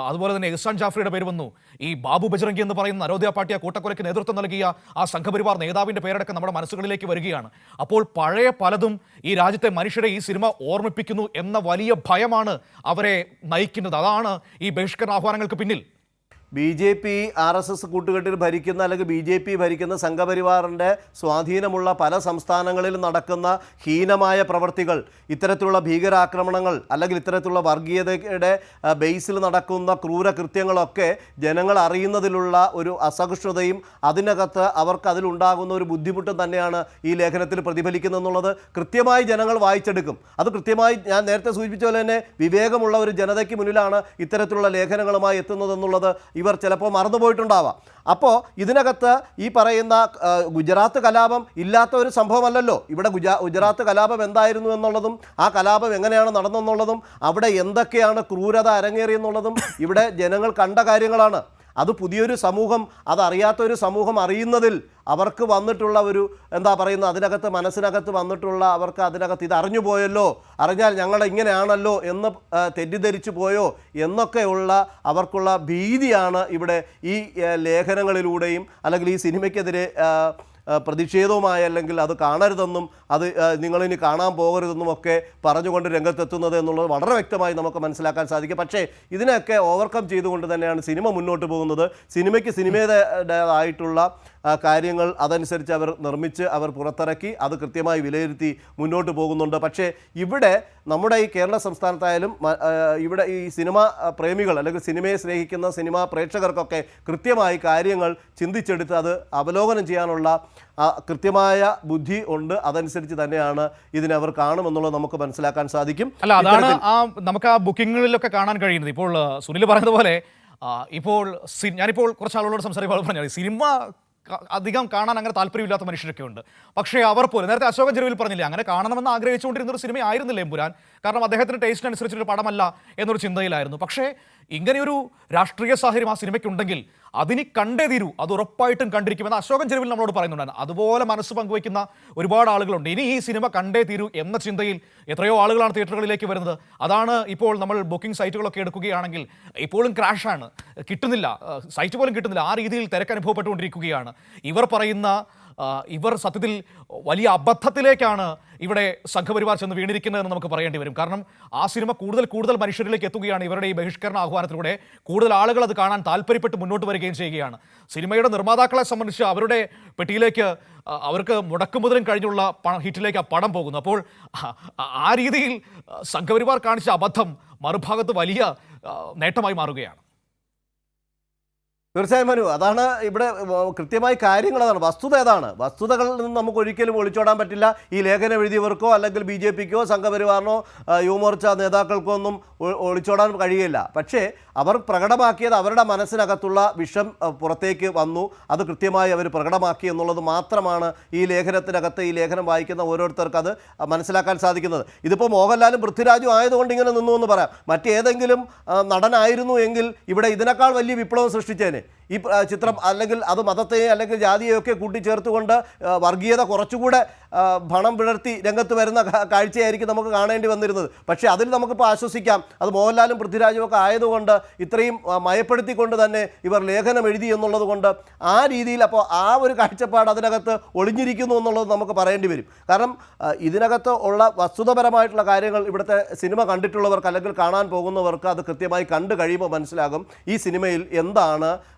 അതുപോലെ തന്നെ എഹ്സാൻ ജാഫ്രിയുടെ പേര് വന്നു, ഈ ബാബു ബജ്രംഗി എന്ന് പറയുന്ന നരോദയ പാർട്ടിയ കൂട്ടക്കൊലയ്ക്ക് നേതൃത്വം നൽകിയ ആ സംഘപരിവാർ നേതാവിൻ്റെ പേരടക്കം നമ്മുടെ മനസ്സുകളിലേക്ക് വരികയാണ്. അപ്പോൾ പഴയ പലതും ഈ രാജ്യത്തെ മനുഷ്യരെ ഈ സിനിമ ഓർമ്മിപ്പിക്കുന്നു എന്ന വലിയ ഭയമാണ് അവരെ നയിക്കുന്നത്. അതാണ് ഈ ബഹിഷ്കരണ ആഹ്വാനങ്ങൾക്ക് പിന്നിൽ. BJP RSS കൂട്ടുകെട്ടിൽ ഭരിക്കുന്ന അല്ലെങ്കിൽ BJP ഭരിക്കുന്ന സംഘപരിവാറിൻ്റെ സ്വാധീനമുള്ള പല സംസ്ഥാനങ്ങളിലും നടക്കുന്ന ഹീനമായ പ്രവർത്തികൾ, ഇത്തരത്തിലുള്ള ഭീകരാക്രമണങ്ങൾ അല്ലെങ്കിൽ ഇത്തരത്തിലുള്ള വർഗീയതയുടെ ബേസിൽ നടക്കുന്ന ക്രൂരകൃത്യങ്ങളൊക്കെ ജനങ്ങൾ അറിയുന്നതിലുള്ള ഒരു അസഹിഷ്ണുതയും അതിനകത്ത് അവർക്ക് അതിലുണ്ടാകുന്ന ഒരു ബുദ്ധിമുട്ടും തന്നെയാണ് ഈ ലേഖനത്തിൽ പ്രതിഫലിക്കുന്നതെന്നുള്ളത് കൃത്യമായി ജനങ്ങൾ വായിച്ചെടുക്കും. അത് കൃത്യമായി ഞാൻ നേരത്തെ സൂചിപ്പിച്ച പോലെ തന്നെ വിവേകമുള്ള ഒരു ജനതയ്ക്ക് മുന്നിലാണ് ഇത്തരത്തിലുള്ള ലേഖനങ്ങളുമായി എത്തുന്നതെന്നുള്ളത് ഇവർ ചിലപ്പോൾ മറന്നുപോയിട്ടുണ്ടാവാം. അപ്പോൾ ഇതിനകത്ത് ഈ പറയുന്ന ഗുജറാത്ത് കലാപം ഇല്ലാത്ത ഒരു സംഭവമല്ലല്ലോ. ഇവിടെ ഗുജറാത്ത് കലാപം എന്തായിരുന്നു എന്നുള്ളതും ആ കലാപം എങ്ങനെയാണ് നടന്നെന്നുള്ളതും അവിടെ എന്തൊക്കെയാണ് ക്രൂരത അരങ്ങേറിയെന്നുള്ളതും ഇവിടെ ജനങ്ങൾ കണ്ട കാര്യങ്ങളാണ്. അത് പുതിയൊരു സമൂഹം, അതറിയാത്തൊരു സമൂഹം അറിയുന്നതിൽ അവർക്ക് വന്നിട്ടുള്ള ഒരു എന്താ പറയുന്നത്, അതിനകത്ത് മനസ്സിനകത്ത് വന്നിട്ടുള്ള അവർക്ക് അതിനകത്ത് ഇത് അറിഞ്ഞു പോയല്ലോ, അറിഞ്ഞാൽ ഞങ്ങൾ ഇങ്ങനെയാണല്ലോ എന്ന് തെറ്റിദ്ധരിച്ചു പോയോ എന്നൊക്കെയുള്ള അവർക്കുള്ള ഭീതിയാണ് ഇവിടെ ഈ ലേഖനങ്ങളിലൂടെയും അല്ലെങ്കിൽ ഈ സിനിമയ്ക്കെതിരെ പ്രതിഷേധവുമായി അല്ലെങ്കിൽ അത് കാണരുതെന്നും അത് നിങ്ങളിനി കാണാൻ പോകരുതെന്നും ഒക്കെ പറഞ്ഞുകൊണ്ട് രംഗത്തെത്തുന്നത് എന്നുള്ളത് വളരെ വ്യക്തമായി നമുക്ക് മനസ്സിലാക്കാൻ സാധിക്കും. പക്ഷേ ഇതിനൊക്കെ ഓവർകം ചെയ്തുകൊണ്ട് തന്നെയാണ് സിനിമ മുന്നോട്ട് പോകുന്നത്. സിനിമയ്ക്ക് സിനിമയുടേതായിട്ടുള്ള കാര്യങ്ങൾ അതനുസരിച്ച് അവർ നിർമ്മിച്ച് അവർ പുറത്തിറക്കി അത് കൃത്യമായി വിലയിരുത്തി മുന്നോട്ട് പോകുന്നുണ്ട്. പക്ഷേ ഇവിടെ നമ്മുടെ ഈ കേരള സംസ്ഥാനത്തായാലും ഇവിടെ ഈ സിനിമ പ്രേമികൾ അല്ലെങ്കിൽ സിനിമയെ സ്നേഹിക്കുന്ന സിനിമാ പ്രേക്ഷകർക്കൊക്കെ കൃത്യമായി കാര്യങ്ങൾ ചിന്തിച്ചെടുത്ത് അത് അവലോകനം ചെയ്യാനുള്ള കൃത്യമായ ബുദ്ധി ഉണ്ട്, അതനുസരിച്ച് തന്നെയാണ് ഇതിനെ അവർ കാണുമെന്നുള്ളത് നമുക്ക് മനസ്സിലാക്കാൻ സാധിക്കും. അല്ല, അതാണ് നമുക്ക് ആ ബുക്കിങ്ങുകളിലൊക്കെ കാണാൻ കഴിയുന്നത്. ഇപ്പോൾ സുനിൽ പറഞ്ഞതുപോലെ ഇപ്പോൾ ഞാനിപ്പോൾ കുറച്ച് ആളുകളോട് സംസാരിക്കുമ്പോൾ പറഞ്ഞാൽ സിനിമ അധികം കാണാൻ അങ്ങനെ താല്പര്യമില്ലാത്ത മനുഷ്യരൊക്കെ ഉണ്ട്. പക്ഷേ അവർ പോലും നേരത്തെ അശോകൻ ചെരുവിൽ പറഞ്ഞില്ലേ, അങ്ങനെ കാണണമെന്ന് ആഗ്രഹിച്ചുകൊണ്ടിരുന്ന ഒരു സിനിമയായിരുന്നില്ല എമ്പുരാൻ. കാരണം അദ്ദേഹത്തിൻ്റെ ടേസ്റ്റിന് അനുസരിച്ചൊരു പടമല്ല എന്നൊരു ചിന്തയിലായിരുന്നു. പക്ഷേ ഇങ്ങനെയൊരു രാഷ്ട്രീയ സാഹചര്യം ആ സിനിമയ്ക്കുണ്ടെങ്കിൽ അതിന് കണ്ടേ തീരൂ, അത് ഉറപ്പായിട്ടും കണ്ടിരിക്കുമെന്ന് അശോകൻ ചെരുവിൽ നമ്മളോട് പറയുന്നുണ്ടായിരുന്നു. അതുപോലെ മനസ്സ് പങ്കുവയ്ക്കുന്ന ഒരുപാട് ആളുകളുണ്ട്. ഇനി ഈ സിനിമ കണ്ടേ തീരൂ എന്ന ചിന്തയിൽ എത്രയോ ആളുകളാണ് തിയേറ്ററുകളിലേക്ക് വരുന്നത്. അതാണ് ഇപ്പോൾ നമ്മൾ ബുക്കിംഗ് സൈറ്റുകളൊക്കെ എടുക്കുകയാണെങ്കിൽ ഇപ്പോഴും ക്രാഷാണ്, കിട്ടുന്നില്ല, സൈറ്റ് പോലും കിട്ടുന്നില്ല. ആ രീതിയിൽ തിരക്ക് അനുഭവപ്പെട്ടുകൊണ്ടിരിക്കുകയാണ്. ഇവർ സത്യത്തിൽ വലിയ അബദ്ധത്തിലേക്കാണ് ഇവിടെ സംഘപരിവാർ ചെന്ന് വീണിരിക്കുന്നതെന്ന് നമുക്ക് പറയേണ്ടി വരും. കാരണം ആ സിനിമ കൂടുതൽ മനുഷ്യരിലേക്ക് എത്തുകയാണ്. ഇവരുടെ ഈ ബഹിഷ്കരണ ആഹ്വാനത്തിലൂടെ കൂടുതൽ ആളുകൾ അത് കാണാൻ താല്പര്യപ്പെട്ട് മുന്നോട്ട് വരികയും ചെയ്യുകയാണ്. സിനിമയുടെ നിർമ്മാതാക്കളെ സംബന്ധിച്ച് അവരുടെ പെട്ടിയിലേക്ക് അവർക്ക് മുടക്കുമുതലും കഴിഞ്ഞുള്ള ഹിറ്റിലേക്ക് ആ പടം പോകുന്നു. അപ്പോൾ ആ രീതിയിൽ സംഘപരിവാർ കാണിച്ച അബദ്ധം മറുഭാഗത്ത് വലിയ നേട്ടമായി മാറുകയാണ്. തീർച്ചയായും മനു, അതാണ് ഇവിടെ കൃത്യമായി കാര്യങ്ങൾ, അതാണ് വസ്തുത. ഏതാണ് വസ്തുതകളിൽ നിന്ന് നമുക്ക് ഒരിക്കലും ഒളിച്ചോടാൻ പറ്റില്ല. ഈ ലേഖനം എഴുതിയവർക്കോ അല്ലെങ്കിൽ BJPക്കോ സംഘപരിവാറിനോ യുവമോർച്ച നേതാക്കൾക്കോ ഒന്നും ഒളിച്ചോടാൻ കഴിയില്ല. പക്ഷേ അവർ പ്രകടമാക്കിയത് അവരുടെ മനസ്സിനകത്തുള്ള വിഷം പുറത്തേക്ക് വന്നു, അത് കൃത്യമായി അവർ പ്രകടമാക്കി എന്നുള്ളത് മാത്രമാണ് ഈ ലേഖനത്തിനകത്ത് ഈ ലേഖനം വായിക്കുന്ന ഓരോരുത്തർക്ക് അത് മനസ്സിലാക്കാൻ സാധിക്കുന്നത്. ഇതിപ്പോൾ മോഹൻലാലും പൃഥ്വിരാജും ആയതുകൊണ്ട് ഇങ്ങനെ നിന്നു എന്ന് പറയാം. മറ്റേതെങ്കിലും നടനായിരുന്നു എങ്കിൽ ഇവിടെ ഇതിനേക്കാൾ വലിയ വിപ്ലവം സൃഷ്ടിച്ചേനെ ഈ ചിത്രം. അല്ലെങ്കിൽ അത് മതത്തെയും അല്ലെങ്കിൽ ജാതിയെയൊക്കെ കൂട്ടിച്ചേർത്തുകൊണ്ട് വർഗീയത കുറച്ചുകൂടെ ഭണം പിളർത്തി രംഗത്ത് വരുന്ന കാഴ്ചയായിരിക്കും നമുക്ക് കാണേണ്ടി വന്നിരുന്നത്. പക്ഷേ അതിൽ നമുക്കിപ്പോൾ ആശ്വസിക്കാം, അത് മോഹൻലാലും പൃഥ്വിരാജും ഒക്കെ ആയതുകൊണ്ട് ഇത്രയും മയപ്പെടുത്തിക്കൊണ്ട് തന്നെ ഇവർ ലേഖനം എഴുതി എന്നുള്ളത് കൊണ്ട് ആ രീതിയിൽ അപ്പോൾ ആ ഒരു കാഴ്ചപ്പാട് അതിനകത്ത് ഒളിഞ്ഞിരിക്കുന്നു എന്നുള്ളത് നമുക്ക് പറയേണ്ടി വരും. കാരണം ഇതിനകത്ത് ഉള്ള വസ്തുതപരമായിട്ടുള്ള കാര്യങ്ങൾ ഇവിടുത്തെ സിനിമ കണ്ടിട്ടുള്ളവർക്ക് അല്ലെങ്കിൽ കാണാൻ പോകുന്നവർക്ക് അത് കൃത്യമായി കണ്ടു കഴിയുമ്പോൾ മനസ്സിലാകും ഈ സിനിമയിൽ എന്താണ്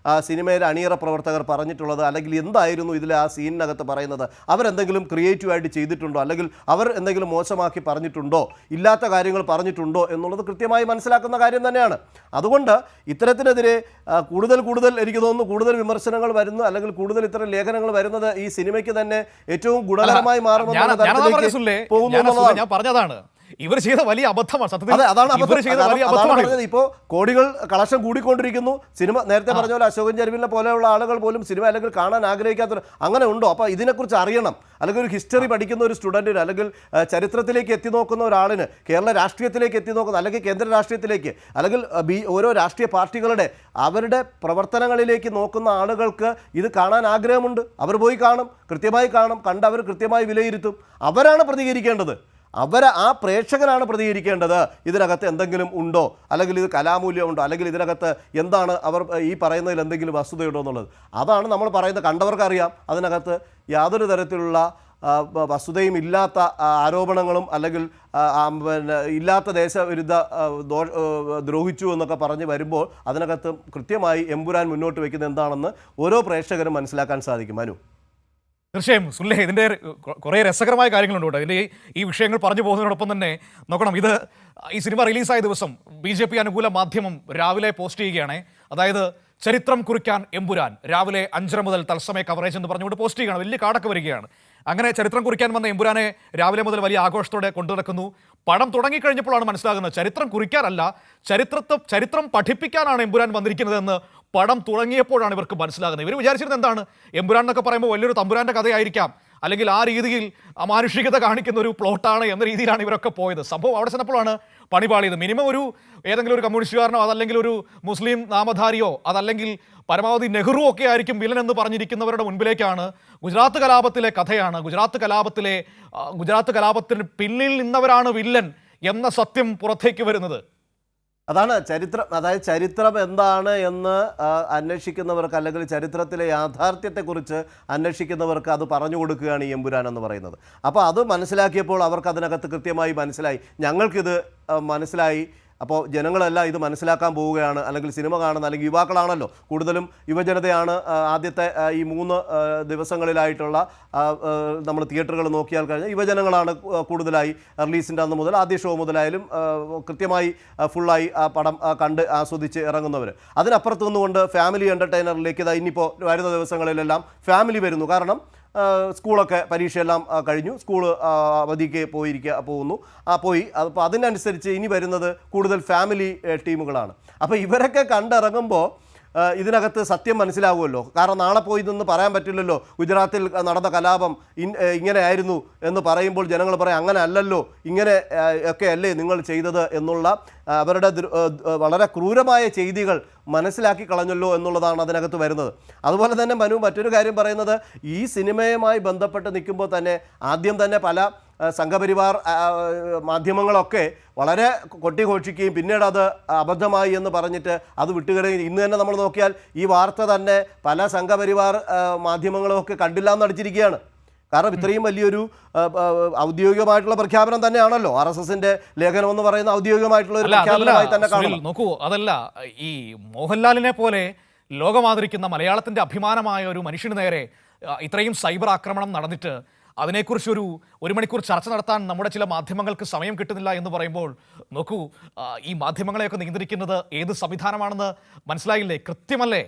സിനിമയിലെ അണിയറ പ്രവർത്തകർ പറഞ്ഞിട്ടുള്ളത്, അല്ലെങ്കിൽ എന്തായിരുന്നു ഇതിലെ ആ സീനിനകത്ത് പറയുന്നത്. അവരെന്തെങ്കിലും ക്രിയേറ്റീവായിട്ട് ചെയ്തിട്ടുണ്ടോ, അല്ലെങ്കിൽ അവർ എന്തെങ്കിലും മോശമാക്കി പറഞ്ഞിട്ടുണ്ടോ, ഇല്ലാത്ത കാര്യങ്ങൾ പറഞ്ഞിട്ടുണ്ടോ എന്നുള്ളത് കൃത്യമായി മനസ്സിലാക്കുന്ന കാര്യം തന്നെയാണ്. അതുകൊണ്ട് ഇത്തരത്തിനെതിരെ കൂടുതൽ എനിക്ക് തോന്നുന്നു കൂടുതൽ വിമർശനങ്ങൾ വരുന്നു, അല്ലെങ്കിൽ കൂടുതൽ ഇത്തരം ലേഖനങ്ങൾ വരുന്നത് ഈ സിനിമയ്ക്ക് തന്നെ ഏറ്റവും ഗുണകരമായി മാറുമെന്നുള്ള തരത്തിലേക്ക് പോകുന്നു. ഞാൻ പറഞ്ഞതാണ് ഇവർ ചെയ്ത വലിയ അബദ്ധമാണ് സത്യത്തിൽ. ഇപ്പോൾ കോടികൾ കളക്ഷൻ കൂടിക്കൊണ്ടിരിക്കുന്നു. സിനിമ നേരത്തെ പറഞ്ഞ പോലെ അശോകൻ ചെരുവിനെ പോലെയുള്ള ആളുകൾ പോലും സിനിമ അല്ലെങ്കിൽ കാണാൻ ആഗ്രഹിക്കാത്ത അങ്ങനെ ഉണ്ടോ? അപ്പോൾ ഇതിനെക്കുറിച്ച് അറിയണം. അല്ലെങ്കിൽ ഒരു ഹിസ്റ്ററി പഠിക്കുന്ന ഒരു സ്റ്റുഡൻറ്റിന്, അല്ലെങ്കിൽ ചരിത്രത്തിലേക്ക് എത്തി നോക്കുന്ന ഒരാളിന്, കേരള രാഷ്ട്രീയത്തിലേക്ക് എത്തി നോക്കുന്ന, അല്ലെങ്കിൽ കേന്ദ്ര രാഷ്ട്രീയത്തിലേക്ക്, അല്ലെങ്കിൽ ഓരോ രാഷ്ട്രീയ പാർട്ടികളുടെ അവരുടെ പ്രവർത്തനങ്ങളിലേക്ക് നോക്കുന്ന ആളുകൾക്ക് ഇത് കാണാൻ ആഗ്രഹമുണ്ട്. അവർ പോയി കാണും, കൃത്യമായി കാണും, കണ്ട് അവർ കൃത്യമായി വിലയിരുത്തും. അവരാണ് പ്രതികരിക്കേണ്ടത്. ആ പ്രേക്ഷകനാണ് പ്രതികരിക്കേണ്ടത്. ഇതിനകത്ത് എന്തെങ്കിലും ഉണ്ടോ, അല്ലെങ്കിൽ ഇത് കലാമൂല്യം ഉണ്ടോ, അല്ലെങ്കിൽ ഇതിനകത്ത് എന്താണ് അവർ ഈ പറയുന്നതിൽ എന്തെങ്കിലും വസ്തുതയുണ്ടോ എന്നുള്ളത്. അതാണ് നമ്മൾ പറയുന്നത്. കണ്ടവർക്കറിയാം അതിനകത്ത് യാതൊരു തരത്തിലുള്ള വസ്തുതയും ഇല്ലാത്ത ആരോപണങ്ങളും, അല്ലെങ്കിൽ പിന്നെ ഇല്ലാത്ത ദേശവിരുദ്ധ ദ്രോഹിച്ചു എന്നൊക്കെ പറഞ്ഞ് വരുമ്പോൾ അതിനകത്ത് കൃത്യമായി എമ്പുരാൻ മുന്നോട്ട് വയ്ക്കുന്നത് എന്താണെന്ന് ഓരോ പ്രേക്ഷകരും മനസ്സിലാക്കാൻ സാധിക്കും. മനു, തീർച്ചയായും സുല്ലേ, ഇതിൻ്റെ കുറേ രസകരമായ കാര്യങ്ങളുണ്ട് കേട്ടോ. ഇതിൻ്റെ ഈ വിഷയങ്ങൾ പറഞ്ഞു പോകുന്നതിനോടൊപ്പം തന്നെ നോക്കണം, ഈ സിനിമ റിലീസായ ദിവസം BJP അനുകൂല മാധ്യമം രാവിലെ പോസ്റ്റ് ചെയ്യുകയാണ്. അതായത് ചരിത്രം കുറിക്കാൻ എമ്പുരാൻ രാവിലെ 5:30 മുതൽ തത്സമയ കവറേജ് എന്ന് പറഞ്ഞുകൊണ്ട് പോസ്റ്റ് ചെയ്യുകയാണ്. വലിയ കാടൊക്കെ വരികയാണ്. അങ്ങനെ ചരിത്രം കുറിക്കാൻ വന്ന എമ്പുരാനെ രാവിലെ മുതൽ വലിയ ആഘോഷത്തോടെ കൊണ്ടു നടക്കുന്നു. പടം തുടങ്ങിക്കഴിഞ്ഞപ്പോഴാണ് മനസ്സിലാകുന്നത് ചരിത്രം കുറിക്കാനല്ല, ചരിത്രം പഠിപ്പിക്കാനാണ് എമ്പുരാൻ വന്നിരിക്കുന്നതെന്ന് പടം തുടങ്ങിയപ്പോഴാണ് ഇവർക്ക് മനസ്സിലാകുന്നത്. ഇവർ വിചാരിച്ചിരുന്നത് എന്താണ്, എമ്പുരാൻ എന്നൊക്കെ പറയുമ്പോൾ വലിയൊരു തമ്പുരാൻ്റെ കഥയായിരിക്കാം, അല്ലെങ്കിൽ ആ രീതിയിൽ അമാനുഷികത കാണിക്കുന്ന ഒരു പ്ലോട്ടാണ് എന്ന രീതിയിലാണ് ഇവരൊക്കെ പോയത്. സംഭവം അവിടെ ചെന്നപ്പോഴാണ് പണിപാളിയത്. മിനിമം ഏതെങ്കിലും ഒരു കമ്മ്യൂണിസ്റ്റുകാരനോ, അതല്ലെങ്കിൽ ഒരു മുസ്ലിം നാമധാരിയോ, അതല്ലെങ്കിൽ പരമാവധി നെഹ്റു ഒക്കെ ആയിരിക്കും വില്ലൻ എന്ന് പറഞ്ഞിരിക്കുന്നവരുടെ മുൻപിലേക്കാണ് ഗുജറാത്ത് കലാപത്തിലെ കഥയാണ്, ഗുജറാത്ത് കലാപത്തിന് പിന്നിൽ നിന്നവരാണ് വില്ലൻ എന്ന സത്യം പുറത്തേക്ക് വരുന്നത്. അതാണ് ചരിത്രം. അതായത് ചരിത്രം എന്താണ് എന്ന് അന്വേഷിക്കുന്നവർക്ക്, അല്ലെങ്കിൽ ചരിത്രത്തിലെ യാഥാർത്ഥ്യത്തെക്കുറിച്ച് അന്വേഷിക്കുന്നവർക്ക് അത് പറഞ്ഞു കൊടുക്കുകയാണ് ഈ എമ്പുരാൻ എന്ന് പറയുന്നത്. അപ്പോൾ അത് മനസ്സിലാക്കിയപ്പോൾ അവർക്ക് അതിനകത്ത് കൃത്യമായി മനസ്സിലായി, ഞങ്ങൾക്കിത് മനസ്സിലായി. അപ്പോൾ ജനങ്ങളെല്ലാം ഇത് മനസ്സിലാക്കാൻ പോവുകയാണ്. അല്ലെങ്കിൽ സിനിമ കാണുന്ന, അല്ലെങ്കിൽ യുവാക്കളാണല്ലോ കൂടുതലും, യുവജനതയാണ് ആദ്യത്തെ ഈ 3 ദിവസങ്ങളിലായിട്ടുള്ള നമ്മൾ തിയേറ്ററുകൾ നോക്കിയാൽ കഴിഞ്ഞാൽ യുവജനങ്ങളാണ് കൂടുതലായി റിലീസിൻ്റെ അന്ന് മുതൽ ആദ്യ ഷോ മുതലായാലും കൃത്യമായി ഫുള്ളായി ആ പടം കണ്ട് ആസ്വദിച്ച് ഇറങ്ങുന്നവർ. അതിനപ്പുറത്ത് നിന്നുകൊണ്ട് ഫാമിലി എൻ്റർടൈനറിലേക്ക് ഇനിയിപ്പോൾ വരുന്ന ദിവസങ്ങളിലെല്ലാം ഫാമിലി വരുന്നു. കാരണം സ്കൂളൊക്കെ പരീക്ഷയെല്ലാം കഴിഞ്ഞു, സ്കൂൾ അവധിക്ക് പോകുന്നു, പോയി. അപ്പോൾ അതിനനുസരിച്ച് ഇനി വരുന്നത് കൂടുതൽ ഫാമിലി ടീമുകളാണ്. അപ്പോൾ ഇവരൊക്കെ കണ്ടിറങ്ങുമ്പോൾ ഇതിനകത്ത് സത്യം മനസ്സിലാവുമല്ലോ. കാരണം നാളെ പോയി നിന്ന് പറയാൻ പറ്റില്ലല്ലോ ഗുജറാത്തിൽ നടന്ന കലാപം ഇങ്ങനെ ആയിരുന്നു എന്ന് പറയുമ്പോൾ ജനങ്ങൾ പറയും അങ്ങനെ അല്ലല്ലോ, ഇങ്ങനെ ഒക്കെ അല്ലേ നിങ്ങൾ ചെയ്തത് എന്നുള്ള അവരുടെ വളരെ ക്രൂരമായ ചെയ്തികൾ മനസ്സിലാക്കി കളഞ്ഞല്ലോ എന്നുള്ളതാണ് അതിനകത്ത് വരുന്നത്. അതുപോലെ തന്നെ മനു മറ്റൊരു കാര്യം പറയുന്നത്, ഈ സിനിമയുമായി ബന്ധപ്പെട്ട് നിൽക്കുമ്പോൾ തന്നെ ആദ്യം തന്നെ പല സംഘപരിവാർ മാധ്യമങ്ങളൊക്കെ വളരെ കൊട്ടിഘോഷിക്കുകയും പിന്നീട് അത് അബദ്ധമായി എന്ന് പറഞ്ഞിട്ട് അത് വിട്ടുകിടയും. ഇന്ന് തന്നെ നമ്മൾ നോക്കിയാൽ ഈ വാർത്ത തന്നെ പല സംഘപരിവാർ മാധ്യമങ്ങളുമൊക്കെ കണ്ടില്ല എന്നടിച്ചിരിക്കുകയാണ്. കാരണം ഇത്രയും വലിയൊരു ഔദ്യോഗികമായിട്ടുള്ള പ്രഖ്യാപനം തന്നെയാണല്ലോ RSSന്റെ ലേഖനം എന്ന് പറയുന്ന ഔദ്യോഗികമായിട്ടുള്ള ഒരു പ്രഖ്യാപനമായി തന്നെ കാണണം. നോക്കൂ, അതല്ല, ഈ മോഹൻലാലിനെ പോലെ ലോകമാദരിക്കുന്ന മലയാളത്തിന്റെ അഭിമാനമായ ഒരു മനുഷ്യന് നേരെ ഇത്രയും സൈബർ ആക്രമണം നടന്നിട്ട് അതിനെക്കുറിച്ച് ഒരു മണിക്കൂർ ചർച്ച നടത്താൻ നമ്മുടെ ചില മാധ്യമങ്ങൾക്ക് സമയം കിട്ടുന്നില്ല എന്ന് പറയുമ്പോൾ നോക്കൂ, ഈ മാധ്യമങ്ങളെയൊക്കെ നിയന്ത്രിക്കുന്നത് ഏത് സംവിധാനമാണെന്ന് മനസ്സിലായില്ലേ? കൃത്യമല്ലേ?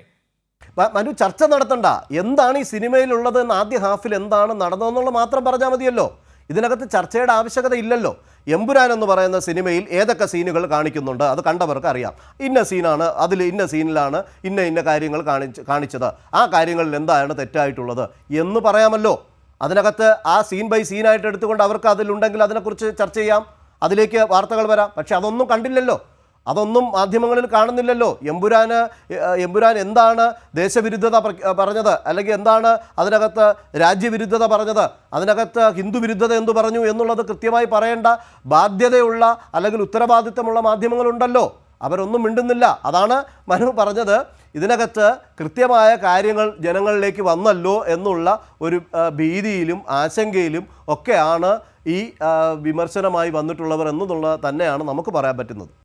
മനു, ചർച്ച നടത്തണ്ട, എന്താണ് ഈ സിനിമയിലുള്ളത് എന്ന് ആദ്യ ഹാഫിൽ എന്താണ് നടന്നതെന്നുള്ളത് മാത്രം പറഞ്ഞാൽ മതിയല്ലോ. ഇതിനകത്ത് ചർച്ചയുടെ ആവശ്യകത ഇല്ലല്ലോ. എമ്പുരാൻ എന്ന് പറയുന്ന സിനിമയിൽ ഏതൊക്കെ സീനുകൾ കാണിക്കുന്നുണ്ട് അത് കണ്ടവർക്ക് അറിയാം. ഇന്ന സീനാണ്, അതിൽ ഇന്ന സീനിലാണ് ഇന്ന കാര്യങ്ങൾ കാണിച്ചത്, ആ കാര്യങ്ങളിൽ എന്താണ് തെറ്റായിട്ടുള്ളത് എന്ന് പറയാമല്ലോ. അതിനകത്ത് ആ സീൻ ബൈ സീനായിട്ട് എടുത്തുകൊണ്ട് അവർക്ക് അതിലുണ്ടെങ്കിൽ അതിനെക്കുറിച്ച് ചർച്ച ചെയ്യാം, അതിലേക്ക് വാർത്തകൾ വരാം. പക്ഷെ അതൊന്നും കണ്ടില്ലല്ലോ, അതൊന്നും മാധ്യമങ്ങളിൽ കാണുന്നില്ലല്ലോ. എമ്പുരാൻ എന്താണ് ദേശവിരുദ്ധത പറഞ്ഞത്, അല്ലെങ്കിൽ എന്താണ് അതിനകത്ത് രാജ്യവിരുദ്ധത പറഞ്ഞത്, അതിനകത്ത് ഹിന്ദു വിരുദ്ധത എന്തു പറഞ്ഞു എന്നുള്ളത് കൃത്യമായി പറയേണ്ട ബാധ്യതയുള്ള അല്ലെങ്കിൽ ഉത്തരവാദിത്തമുള്ള മാധ്യമങ്ങളുണ്ടല്ലോ. അവരൊന്നും മിണ്ടുന്നില്ല. അതാണ് മനു പറഞ്ഞത്, ഇതിനകത്ത് കൃത്യമായ കാര്യങ്ങൾ ജനങ്ങളിലേക്ക് വന്നല്ലോ എന്നുള്ള ഒരു ഭീതിയിലും ആശങ്കയിലും ഒക്കെയാണ് ഈ വിമർശനമായി വന്നിട്ടുള്ളവർ എന്നുള്ളത് തന്നെയാണ് നമുക്ക് പറയാൻ പറ്റുന്നത്.